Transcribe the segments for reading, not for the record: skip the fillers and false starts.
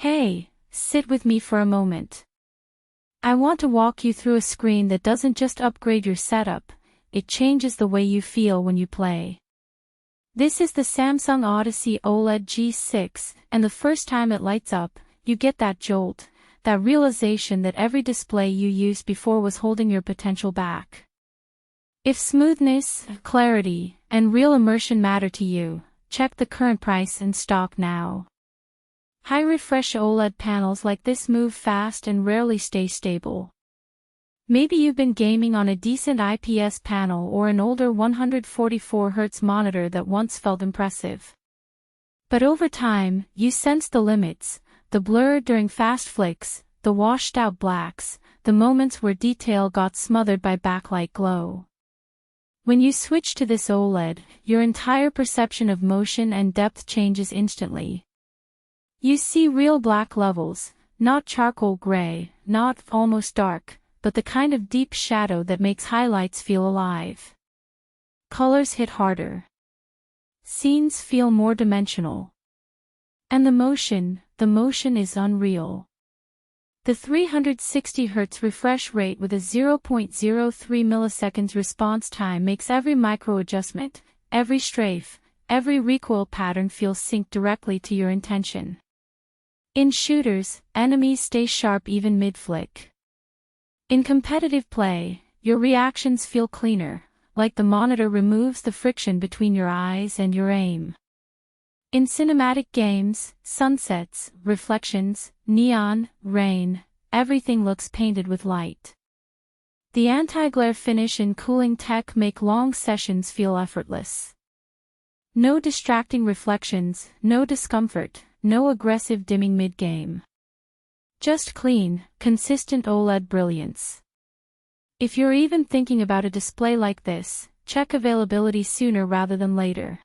Hey, sit with me for a moment. I want to walk you through a screen that doesn't just upgrade your setup, it changes the way you feel when you play. This is the Samsung Odyssey OLED G6, and the first time it lights up, you get that jolt, that realization that every display you used before was holding your potential back. If smoothness, clarity, and real immersion matter to you, check the current price and stock now. High refresh OLED panels like this move fast and rarely stay stable. Maybe you've been gaming on a decent IPS panel or an older 144Hz monitor that once felt impressive. But over time, you sense the limits, the blur during fast flicks, the washed-out blacks, the moments where detail got smothered by backlight glow. When you switch to this OLED, your entire perception of motion and depth changes instantly. You see real black levels, not charcoal gray, not almost dark, but the kind of deep shadow that makes highlights feel alive. Colors hit harder. Scenes feel more dimensional. And the motion is unreal. The 360Hz refresh rate with a 0.03 milliseconds response time makes every micro-adjustment, every strafe, every recoil pattern feel synced directly to your intention. In shooters, enemies stay sharp even mid-flick. In competitive play, your reactions feel cleaner, like the monitor removes the friction between your eyes and your aim. In cinematic games, sunsets, reflections, neon, rain, everything looks painted with light. The anti-glare finish and cooling tech make long sessions feel effortless. No distracting reflections, no discomfort, no aggressive dimming mid-game. Just clean, consistent OLED brilliance. If you're even thinking about a display like this, check availability sooner rather than later.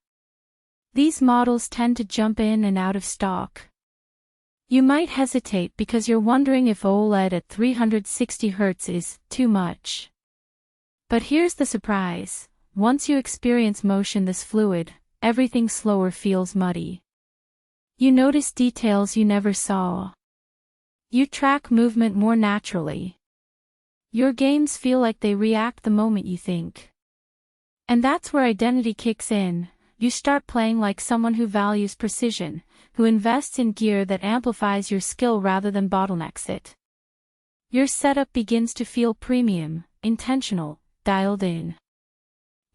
These models tend to jump in and out of stock. You might hesitate because you're wondering if OLED at 360Hz is too much. But here's the surprise: once you experience motion this fluid, everything slower feels muddy. You notice details you never saw. You track movement more naturally. Your games feel like they react the moment you think. And that's where identity kicks in. You start playing like someone who values precision, who invests in gear that amplifies your skill rather than bottlenecks it. Your setup begins to feel premium, intentional, dialed in.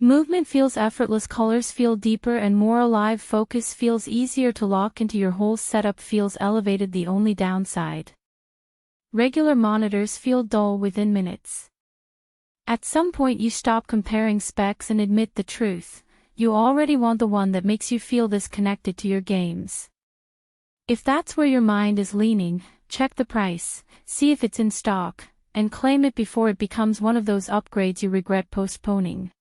Movement feels effortless, colors feel deeper and more alive, focus feels easier to lock into, your whole setup feels elevated. The only downside: regular monitors feel dull within minutes. At some point you stop comparing specs and admit the truth. You already want the one that makes you feel this connected to your games. If that's where your mind is leaning, check the price, see if it's in stock, and claim it before it becomes one of those upgrades you regret postponing.